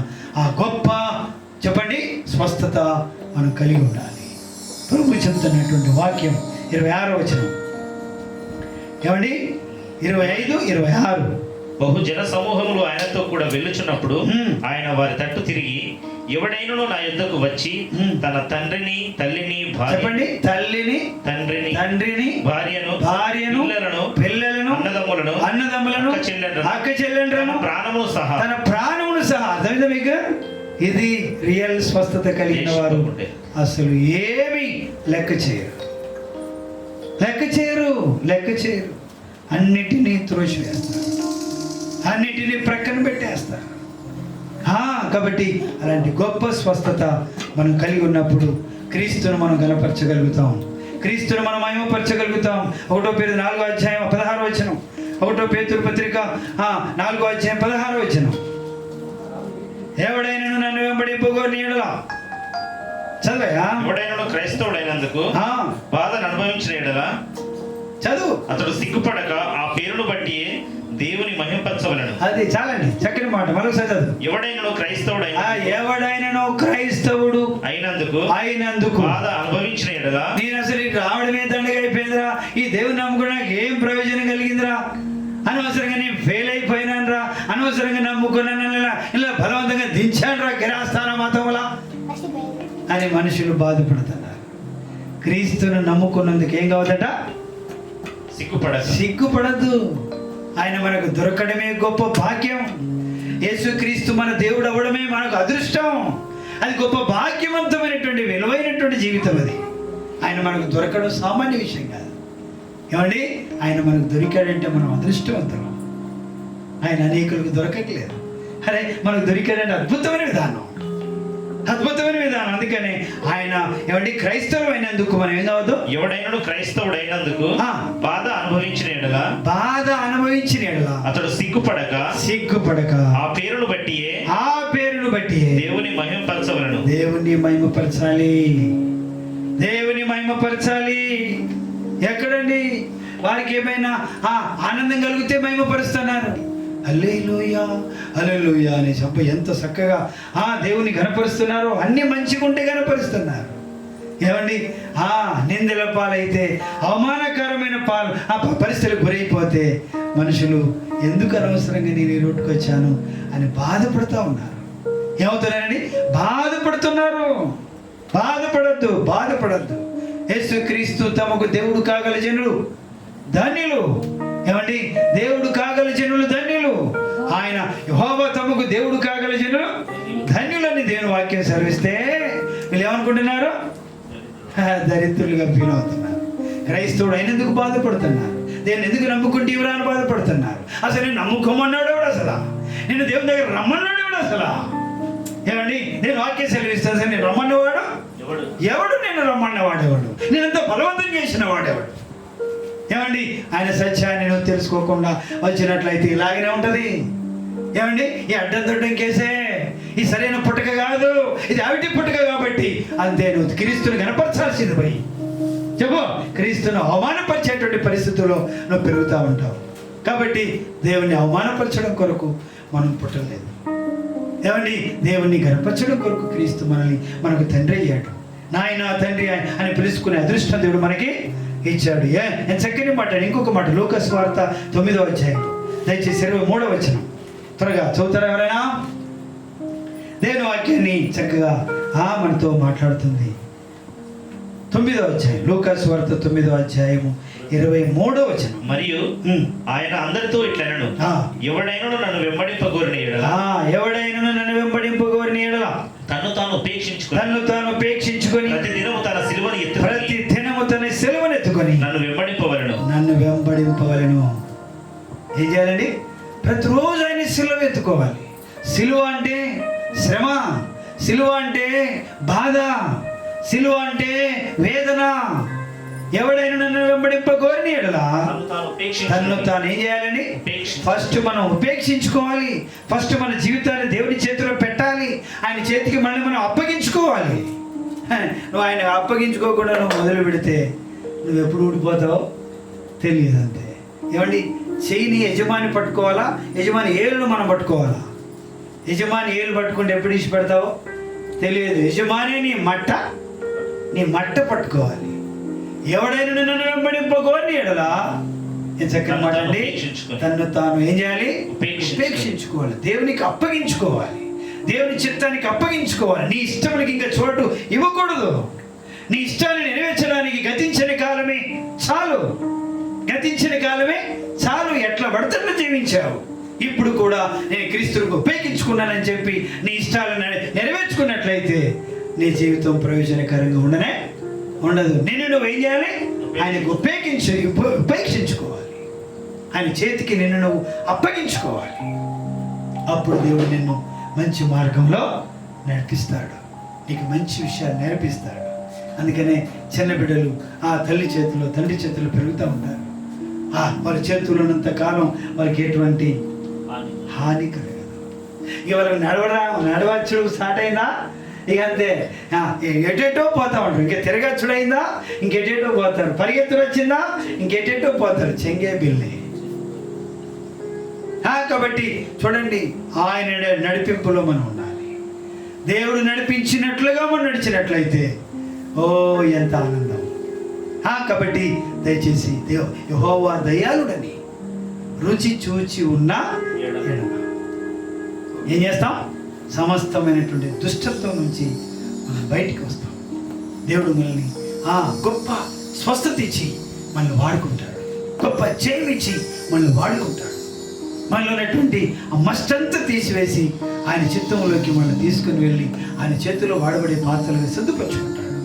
ఆ గొప్ప చెప్పండి స్వస్థత మనం కలిగి ఉండాలి. ప్రభు చెప్తున్నటువంటి వాక్యం 26వ వచనం. ఏమండి, 25, 26. బహుజన సమూహములు ఆయనతో కూడా వెళ్ళుచున్నప్పుడు ఆయన వారి తట్టు తిరిగి, ఎవడైనను నా యొద్దకు వచ్చి తన తండ్రిని తల్లిని చెప్పండి, తండ్రిని భార్యను పిల్లలను అన్నదమ్ములను అక్క చెల్లెండ్రను తన ప్రాణమును సహా. అర్థమైందా మీకు? ఇది రియల్ స్వస్థత కలిగిన వారు అసలు ఏమి లెక్క చేయరు. అన్నిటినీ త్రోసివేస్తారు, అన్నిటినీ ప్రక్కన పెట్టేస్తారు. కాబట్టి అలాంటి గొప్ప స్వస్థత మనం కలిగి ఉన్నప్పుడు క్రీస్తును మనం గణపరచగలుగుతాం, క్రీస్తును మనం మహిమపరచగలుగుతాం. 1 Peter 4:16. 1 Peter పత్రిక 4:16. ఎవడైనా నన్ను వెంబడింపగో నీడలా చదవయా. ఎవడైనా క్రైస్తవుడైనందుకు బాధను అనుభవించిన ఎడల చదువు. అతడు సిగ్గుపడక ఆ పేరును బట్టి దేవుని మహిమపరచవలెను. అది చాలండి, చక్కని మాట. మరొకసారి చదువు. ఎవడైనను క్రైస్తవుడు అయినందుకు బాధ అనుభవించిన ఎడల, నేను అసలు రావడమే దండగా అయిపోయిందిరా, ఈ దేవుని నమ్ముకున్నా ఏం ప్రయోజనం కలిగిందిరా, అనవసరంగా నేను ఫెయిల్ అయిపోయినానరా, అనవసరంగా నమ్ముకున్నాను, ఇలా బలవంతంగా దించానురా గిరాస్థాన మతంలా అని మనుషులు బాధపడుతున్నారు. క్రీస్తును నమ్ముకున్నందుకు ఏం కావద్దట? సిగ్గుపడద్దు. ఆయన మనకు దొరకడమే గొప్ప భాగ్యం. యేసుక్రీస్తు మన దేవుడు అవ్వడమే మనకు అదృష్టం. అది గొప్ప భాగ్యవంతమైనటువంటి విలువైనటువంటి జీవితం. అది ఆయన మనకు దొరకడం సామాన్య విషయం కాదు. ఏమండి, ఆయన మనకు దొరికాడంటే మనం అదృష్టవంతులం. ఆయన అనేకులకు దొరకట్లేదు. అరే, మనకు దొరికాడంటే అద్భుతమైన విధానం. అందుకనే ఆయన ఏమండి క్రైస్తవుడు అయినందుకు మనం ఏం కావద్దు? ఎవడైనా క్రైస్తవుడైనందుకు బాధ అనుభవించిన ఎడల అతడు సిగ్గుపడక ఆ పేరును బట్టి దేవుని మహిమపరచవలెను. దేవుని మహిమపరచాలి. ఎక్కడండి వారికి ఏమైనా ఆనందం కలిగితే మహిమపరుస్తున్నారు. హల్లెలూయా అని చెప్ప ఎంత చక్కగా దేవుని గణపరుస్తున్నారు. అన్ని మంచిగా ఉంటే గణపరుస్తున్నారు. ఏమండి, నిందల పాలైతే, అవమానకరమైన పరిస్థితులకు గురైపోతే మనుషులు ఎందుకు అనవసరంగా నేను ఈ రోడ్డుకు వచ్చాను అని బాధపడుతూ ఉన్నారు. ఏమవుతున్నారండి? బాధపడద్దు. యేసుక్రీస్తు తమకు దేవుడు కాగల జనులు ధన్యులు. ఏమండి, దేవుడు కాగల జనులు ధన్యులు. ఆయన యెహోవా తమకు దేవుడు కాగల జనులు ధన్యులని దేవుని వాక్యం సెలవిస్తే వీళ్ళు ఏమనుకుంటున్నారు? దరిద్రులుగా ఫీల్ అవుతున్నారు. క్రైస్తవుడు అయినందుకు బాధపడుతున్నారు. దేవుని ఎందుకు నమ్ముకుంటే ఇవరా అని బాధపడుతున్నారు. అసలు నేను నమ్ముకోమన్నాడు ఎవడు? అసలు నేను దేవుని దగ్గర రమ్మన్నాడు ఎవడు? అసలు ఏమండి, నేను వాక్యం సెలవిస్తాను. అసలు నేను రమ్మన్నవాడు ఎవడు? నేను రమ్మన్నవాడు ఎవడు? నేనంతా బలవంతం చేసిన వాడెవడు? ఏమండి, ఆయన సత్యాన్ని నువ్వు తెలుసుకోకుండా వచ్చినట్లయితే ఇలాగనే ఉంటుంది. ఏమండి, ఈ అడ్డం దొడ్డం కేసే, ఈ సరైన పుట్టక కాదు, ఇది అవిటి పుట్టక కాబట్టి అంతే. నువ్వు క్రీస్తుని కనపరచాల్సింది పోయి చెప్పు. క్రీస్తును అవమానపరిచేటువంటి పరిస్థితుల్లో నువ్వు పెరుగుతూ ఉంటావు. కాబట్టి దేవుణ్ణి అవమానపరచడం కొరకు మనం పుట్టలేదు. ఏమండి, దేవుణ్ణి గనపరచడం కొరకు క్రీస్తు మనకు తండ్రి అయ్యాడు. నాయన తండ్రి అని పిలుచుకునే అదృష్టం దేవుడు మనకి ఇచ్చాడు. ఎంత చక్కని మాట. ఇంకొక మాట, లూకాసు వార్త 9వ అధ్యాయం దయచేసి 23వ వచనం త్వరగా చదువుతారా ఎవరైనా? దేవుని వాక్యాన్ని చక్కగా మనతో మాట్లాడుతుంది. 9వ అధ్యాయం, లూకాసు వార్త 9వ అధ్యాయము 23వ వచనం. మరియు ఆయన అందరితో ఇట్లనను, ఆ. ఎవడైనను నన్ను వెంబడింపగోరిన యెడల ఎవడైనా నన్ను వెంబడింపగోరిన యెడల తన్ను తాను ఉపేక్షించుకొని తన్ను తాను ఉపేక్షించుకొని ప్రతి దినము తన సిలువను ప్రతి ఎత్తుకొని దినము తన సెలవునెత్తుకొని నన్ను వెంబడింపవలను. నన్ను వెంబడింపవలను. ఏం చేయాలండి? ప్రతిరోజు ఆయన సిలువ ఎత్తుకోవాలి. సిలువ అంటే శ్రమ, సిలువ అంటే బాధ, సిలువ అంటే వేదన. ఎవడైనా నన్ను వెంబడింపగోరిన యెడల తన్ను తాను తన్ను ఉపేక్షించుకొని తాను ఏం చేయాలండి? ఉపేక్షించు. ఫస్ట్ మనం ఉపేక్షించుకోవాలి. ఫస్ట్ మన జీవితాన్ని దేవుని చేతిలో పెట్టాలి. ఆయన చేతికి మళ్ళీ మనం అప్పగించుకోవాలి. నువ్వు ఆయన అప్పగించుకోకుండా నువ్వు మొదలు పెడితే నువ్వు ఎప్పుడు ఊడిపోతావో తెలియదు. అంతే. ఏమండి, చెయ్యిని యజమాని పట్టుకోవాలా, యజమాని ఏలును మనం పట్టుకోవాలా? యజమాని ఏలు పట్టుకుంటే ఎప్పుడు ఇచ్చి పెడతావో తెలియదు. యజమాని నీ మట్ట పట్టుకోవాలి. ఎవడైనా నన్ను వెంబడింపగోరిన యెడల, ఏం చక్కని మాట అండి, తన్ను తాను ఏం చేయాలి? ఉపేక్షించుకోవాలి. దేవునికి అప్పగించుకోవాలి. దేవుని చిత్తానికి అప్పగించుకోవాలి. నీ ఇష్టమునికి ఇంకా చోటు ఇవ్వకూడదు. నీ ఇష్టాన్ని నెరవేర్చడానికి గతించిన కాలమే చాలు. గతించిన కాలమే చాలు. ఎట్లా పడుతున్నా జీవించావు. ఇప్పుడు కూడా నేను క్రీస్తుకు ఉపేక్షించుకున్నానని చెప్పి నీ ఇష్టాలను నెరవేర్చుకున్నట్లయితే నీ జీవితం ప్రయోజనకరంగా ఉండదు. నిన్ను నువ్వు ఏం చేయాలి? ఆయనకు ఉపేక్షించుకోవాలి. ఆయన చేతికి నిన్ను నువ్వు అప్పగించుకోవాలి. అప్పుడు దేవుడు నిన్ను మంచి మార్గంలో నడిపిస్తాడు. నీకు మంచి విషయాలు నేర్పిస్తాడు. అందుకనే చిన్న బిడ్డలు ఆ తల్లి చేతిలో తండ్రి చేతిలో పెరుగుతూ ఉంటారు. వాళ్ళ చేతుల్లో ఉన్నంత కాలం వాళ్ళకి ఎటువంటి హాని కలగదు. ఇక వాళ్ళకి నడవచ్చుడు స్టార్ట్ అయిందా ఇక అంతే. ఎటెటో పోతా ఉంటారు. ఇంకా తిరగచ్చుడు అయిందా ఇంకెటేటో పోతారు. పరిగెత్తులు వచ్చిందా ఇంకెటేటో పోతారు. చెంగే బిల్లి. కాబట్టి చూడండి, ఆయన నడిపింపులో మనం ఉండాలి. దేవుడు నడిపించినట్లుగా మనం నడిచినట్లయితే ఓ ఎంత ఆనందం. కాబట్టి దయచేసి యెహోవా దయాళుడని రుచి చూచి ఉన్న ఏం చేస్తాం? సమస్తమైనటువంటి దుష్టత్వం నుంచి మనం బయటికి వస్తాం. దేవుడు మనల్ని గొప్ప స్వస్థత ఇచ్చి మనల్ని వాడుకుంటాడు. గొప్ప జయం ఇచ్చి మనల్ని వాడుకుంటాడు. మనలో ఉన్నటువంటి ఆ మస్టంతా తీసివేసి ఆయన చిత్తంలోకి మనం తీసుకుని వెళ్ళి ఆయన చేతిలో వాడబడే పాత్రలను సిద్ధపరచుకుంటాడు.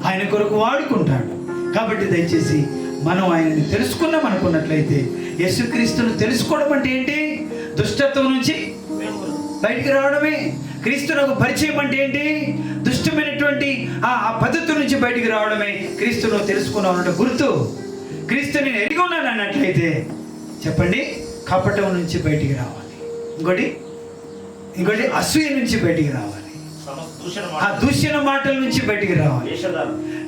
ఆయన కొరకు వాడుకుంటాడు. కాబట్టి దయచేసి మనం ఆయనని తెలుసుకున్నాం అనుకున్నట్లయితే, యేసుక్రీస్తును తెలుసుకోవడం అంటే ఏంటి? దుష్టత్వం నుంచి బయటికి రావడమే. క్రీస్తునకు పరిచయం అంటే ఏంటి? దుష్టమైనటువంటి ఆ పద్ధతి నుంచి బయటికి రావడమే. క్రీస్తును తెలుసుకున్నావు అన్నట్టు గుర్తు. క్రీస్తుని ఎరిగి ఉన్నాను అన్నట్లయితే చెప్పండి, కపటం నుంచి బయటికి రావాలి. ఇంకోటి అసూయ నుంచి బయటికి రావాలి. ఆ దూషణ మాటల నుంచి బయటికి రావాలి.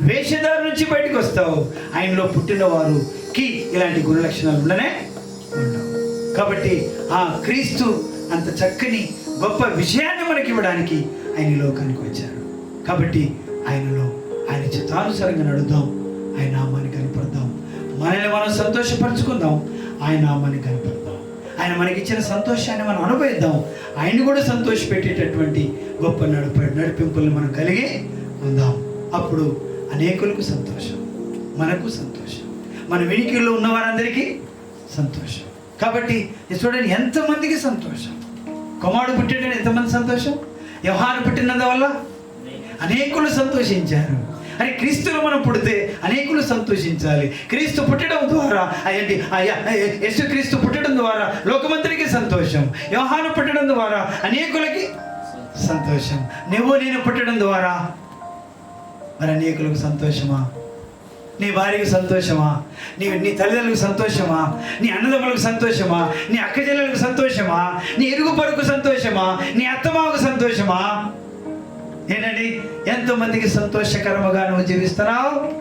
వేషధార నుంచి బయటికి వస్తావు. ఆయనలో పుట్టిన వారికి ఇలాంటి గుణ లక్షణాలు ఉండవు. కాబట్టి ఆ క్రీస్తు అంత చక్కని గొప్ప విషయాన్ని మనకి ఇవ్వడానికి ఆయన లోకానికి వచ్చారు. కాబట్టి ఆయనలో ఆయన చిత్తానుసారంగా నడుద్దాం. ఆయన నామాన్ని కనపడదాం. మనల్ని మనం సంతోషపరచుకుందాం. ఆయన నామాన్ని కనపడదాం. ఆయన మనకిచ్చిన సంతోషాన్ని మనం అనుభవిద్దాం. ఆయన్ని కూడా సంతోషపెట్టేటటువంటి గొప్ప నడిపింపుల్ని మనం కలిగి ఉందాం. అప్పుడు అనేకులకు సంతోషం, మనకు సంతోషం, మన వెనుకల్లో ఉన్న వారందరికీ సంతోషం. కాబట్టి చూడండి, ఎంతమందికి సంతోషం. కుమారుడు పుట్టిన ఎంతమంది సంతోషం. యోహాను పుట్టినందువల్ల అనేకులు సంతోషించారు. అరే, క్రీస్తులో మనం పుడితే అనేకులు సంతోషించాలి. క్రీస్తు పుట్టడం ద్వారా యేసు క్రీస్తు పుట్టడం ద్వారా లోకమంతరికి సంతోషం. యోహాను పుట్టడం ద్వారా అనేకులకి సంతోషం. నువ్వు నేను పుట్టడం ద్వారా మరి అనేకులకు సంతోషమా? నీ భార్యకు సంతోషమా? నీ తల్లిదండ్రులకు సంతోషమా? నీ అన్నదమ్ములకు సంతోషమా? నీ అక్కచెల్లెలకు సంతోషమా? నీ ఇరుగు పొరుగు సంతోషమా? నీ అత్తమాకు సంతోషమా? ఏంటండి, ఎంతోమందికి సంతోషకరముగా నువ్వు జీవిస్తున్నావు.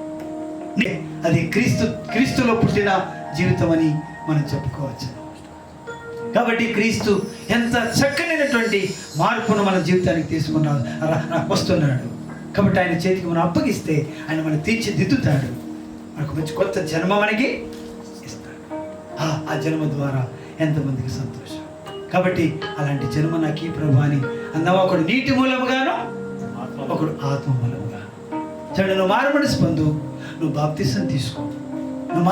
అది క్రీస్తులో పుట్టిన జీవితం అని మనం చెప్పుకోవచ్చు. కాబట్టి క్రీస్తు ఎంత చక్కనైనటువంటి మార్పును మన జీవితానికి వస్తున్నాడు. కాబట్టి ఆయన చేతికి మనం అప్పగిస్తే ఆయన మనం తీర్చిదిద్దుతాడు. మనకు మంచి కొత్త జన్మ మనకి ఇస్తాడు. ఆ జన్మ ద్వారా ఎంతమందికి సంతోషం. కాబట్టి అలాంటి జన్మ నాకు ఈ ప్రభు అని అన్నవా. ఒకడు నీటి మూలముగాను, ఒకడు ఆత్మ మూలముగాను. చూడండి, నువ్వు మారు మనసు పొందు, నువ్వు బాప్తిసం తీసుకో, నువ్వు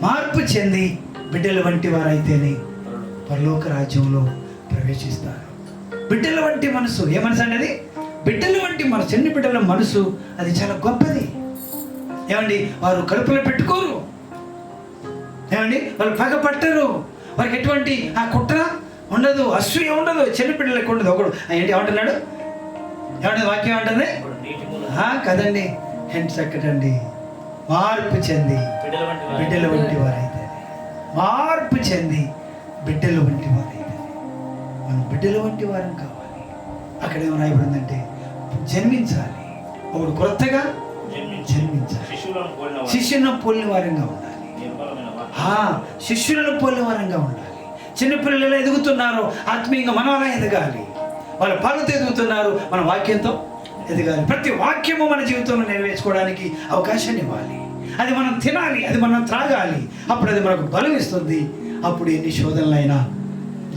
మార్పు చెంది బిడ్డల వంటి వారైతేనే పరలోక రాజ్యంలో ప్రవేశిస్తారు. బిడ్డల వంటి మనసు, ఏ మనసు అనేది? బిడ్డల వంటి మనసు. చిన్న బిడ్డల మనసు అది చాలా గొప్పది. ఏమండి, వారు కడుపులో పెట్టుకోరు, ఏమండి, వాళ్ళు పగ పట్టరు, వారికి ఎటువంటి ఆ కుట్ర ఉండదు, అసూయ ఉండదు, చిన్న బిడ్డలకు ఉండదు. ఒకడు ఏంటి ఏమంటున్నాడు? ఏమంటే వాక్యం ఏమంటుంది? కదండి, హెంట్ చక్కటండి, మార్పు చెంది బిడ్డల వంటి వారైతే, మార్పు చెంది బిడ్డల వంటి వారైతే. మనం బిడ్డల వంటి వారం కావాలి. అక్కడ ఏం రాయబడిందంటే జన్మించాలి. ఒకడు కొత్తగా జన్మించాలి. శిష్యులను పోలిన వారంగా ఉండాలి. శిష్యులను పోలిన వారంగా ఉండాలి. చిన్నపిల్లలు ఎలా ఎదుగుతున్నారో ఆత్మీయంగా మనం అలా ఎదగాలి. వాళ్ళ పాలతో ఎదుగుతున్నారు, మన వాక్యంతో ఎదగాలి. ప్రతి వాక్యము మన జీవితంలో నెరవేర్చుకోవడానికి అవకాశాన్ని ఇవ్వాలి. అది మనం తినాలి, అది మనం త్రాగాలి. అప్పుడు అది మనకు బలం ఇస్తుంది. అప్పుడు ఎన్ని శోధనలైనా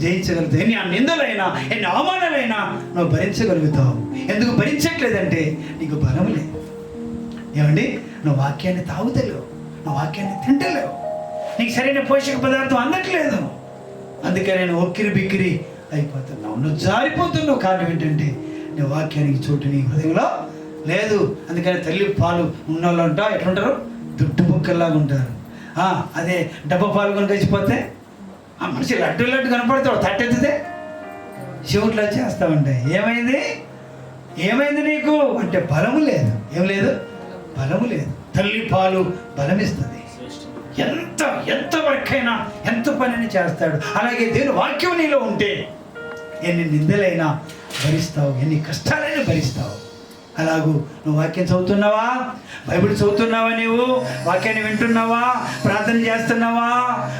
జయించగలుగుతావు, ఎన్ని నిందలైనా, ఎన్ని అవమానాలైనా నువ్వు భరించగలుగుతావు. ఎందుకు భరించట్లేదంటే నీకు బలం లేదు. ఏమండి, నువ్వు వాక్యాన్ని తాగుతలేవు, నువ్వు వాక్యాన్ని తింటలేవు, నీకు సరైన పోషక పదార్థం అందట్లేదు. అందుకే నేను ఒక్కిరి బిక్కిరి అయిపోతున్నావు, నువ్వు జారిపోతున్నావు. కారణం ఏంటంటే నీ వాక్యానికి చోటు నీ హృదయంలో లేదు. అందుకని తల్లి పాలు ఉన్న వాళ్ళు ఉంటా ఎట్లుంటారు? దుడ్డు బుక్కల్లాగా ఉంటారు. అదే డబ్బా పాలు కొని తెచ్చిపోతే ఆ మనిషి లడ్డు కనపడతాడు, తట్టెత్తితే చెవుట్లో చేస్తూ ఉంటాయి. ఏమైంది నీకు అంటే బలము లేదు. ఏం లేదు? బలము లేదు. తల్లి పాలు బలమిస్తుంది. ఎంత వరకైనా ఎంత పనిని చేస్తాడు. అలాగే దేవుని వాక్యం నీలో ఉంటే ఎన్ని నిందలైనా భరిస్తావు, ఎన్ని కష్టాలైనా భరిస్తావు. అలాగూ నువ్వు వాక్యం చదువుతున్నావా? బైబిల్ చదువుతున్నావా? నీవు వాక్యాన్ని వింటున్నావా? ప్రార్థన చేస్తున్నావా?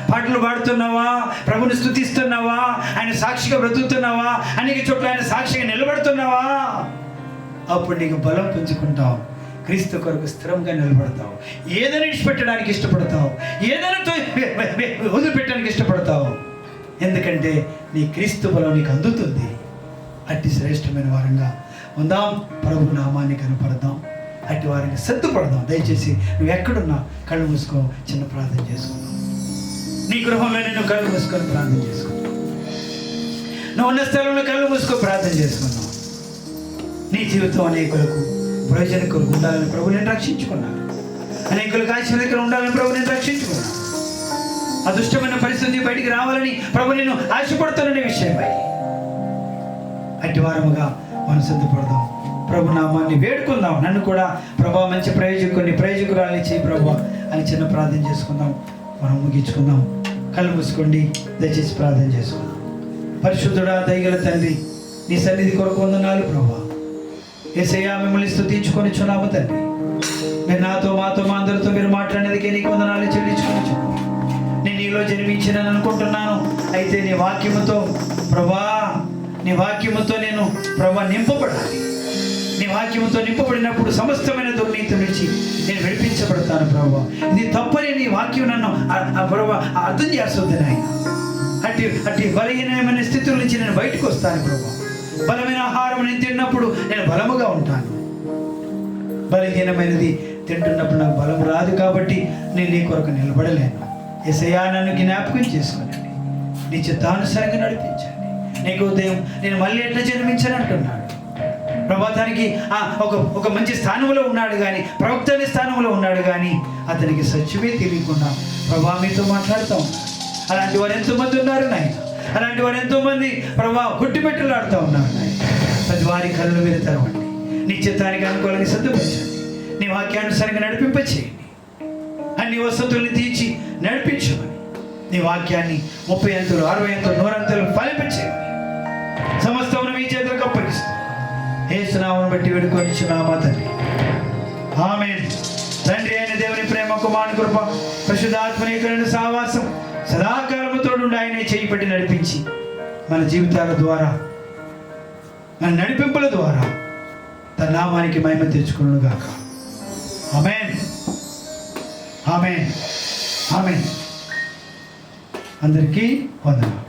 పాటలు పాడుతున్నావా? ప్రభుని స్తుతిస్తున్నావా? ఆయన సాక్షిగా బ్రతుకుతున్నావా? అనేక చోట్ల ఆయన సాక్షిగా నిలబడుతున్నావా? అప్పుడు నీకు బలం పెంచుకుంటావు, క్రీస్తు కొరకు స్థిరంగా నిలబడతావు. ఏదైనా విడిచిపెట్టడానికి ఇష్టపడతావు, ఏదైనా వదిలిపెట్టడానికి ఇష్టపడతావు. ఎందుకంటే నీ క్రీస్తు బలం నీకు అందుతుంది. అట్టి శ్రేష్టమైన వారంగా ఉందాం, ప్రభు నామాన్ని కనపడదాం, అట్టి వారికి సర్దుపడదాం. దయచేసి నువ్వు ఎక్కడున్నా కళ్ళు మూసుకో, చిన్న ప్రార్థన చేసుకుందాం. నీ గృహంలో నేను కళ్ళు మూసుకొని ప్రార్థన చేసుకుందాం. నువ్వు ఉన్న స్థలంలో కళ్ళు మూసుకొని ప్రార్థన చేసుకుందాం. నీ జీవితం అనేకులకు ప్రయోజనకులు ఉండాలని ప్రభు నేను రక్షించుకున్నాను. అనేకులకు ఆశీర్వాదకరం ఉండాలని ప్రభు నేను రక్షించుకున్నాను. అదృష్టమైన పరిస్థితి బయటికి రావాలని ప్రభు నేను ఆశపడుతాననే విషయమై అట్టి వారముగా మనం సిద్ధపడదాం. ప్రభు నామాన్ని వేడుకుందాం. నన్ను కూడా ప్రభా మంచి ప్రయోజకురాలు చేయి ప్రభు అని చిన్న ప్రార్థన చేసుకుందాం. మనం ముగించుకుందాం. కళ్ళు మూసుకోండి, దయచేసి ప్రార్థన చేసుకుందాం. పరిశుద్ధుడా, దయగల తండ్రి, నీ సన్నిధి కొరకు వందనాలు ప్రభా. యేసయ్యా, మిమ్మల్ని స్తుతించుకొని చున్నాము తండ్రి. మీరు నాతో మాతో మా అందరితో మీరు మాట్లాడేందుకే నీకు వందనాలు చెల్లించుకొని నేను నీలో జన్మించినని అనుకుంటున్నాను. అయితే నీ వాక్యముతో ప్రభా, నీ వాక్యముతో నేను ప్రభా నింపబడాలి. నీ వాక్యముతో నింపబడినప్పుడు సమస్తమైన దుర్నీతి నుంచి నేను విడిపించబడతాను ప్రభా. ఇది తప్పని నీ వాక్యం నన్ను ప్రభా అర్థం చేస్తుంది నాయన. అట్టి బలహీనమైన స్థితుల నుంచి నేను బయటకు వస్తాను ప్రభా. బలమైన ఆహారం నేను తిన్నప్పుడు నేను బలముగా ఉంటాను. బలహీనమైనది తింటున్నప్పుడు నాకు బలం రాదు, కాబట్టి నేను నీ కొరకు నిలబడలేను. యేసయ్యా, నన్ను జ్ఞాపకం చేసుకోనండి, నీ చిత్తానుసారంగా నడిపించండి. నీకు ఉదయం నేను మళ్ళీ ఎట్లా జన్మించను అంటున్నాడు ప్రభా. దానికి ఒక మంచి స్థానంలో ఉన్నాడు కానీ, ప్రవక్త అనే స్థానంలో ఉన్నాడు కానీ అతనికి సత్యమే తెలియకుండా ప్రభా మీతో మాట్లాడుతూ ఉన్నాడు. అలాంటి వారు ఎంతోమంది ఉన్నారు నాయన. అలాంటి వారు ఎంతోమంది ప్రభా కొట్టిపెట్టులాడుతూ ఉన్నారు నాయన. ప్రతి వారి కళ్ళు మీరు తెరవండి. నీ చిత్తానికి అనుకూలంగా సిద్ధపరచండి. నీ వాక్యానుసారంగా నడిపింపచేయండి. అన్ని వసతుల్ని తీర్చి నడిపించమని నీ వాక్యాన్ని 30 అంతలు 60 అంతలు 100 అంతలు ఫలింపచేయండి. సమస్తమును మీ చేతులకు అప్పగిస్తాం. యేసు నామమును బట్టి వేడుకొనిచున్నాము తండ్రి, ఆమేన్. తండ్రి అయిన దేవుని ప్రేమ, కుమారుని కృప, పరిశుద్ధాత్మని సహవాసం సదాకాలము తోడుండి ఆయనే చేయి పట్టి నడిపించి మన జీవితాల ద్వారా, మన నడిపింపుల ద్వారా తన నామానికి మహిమ తెచ్చుకును గాక. ఆమేన్, ఆమేన్, ఆమేన్. అందరికీ వందనాలు.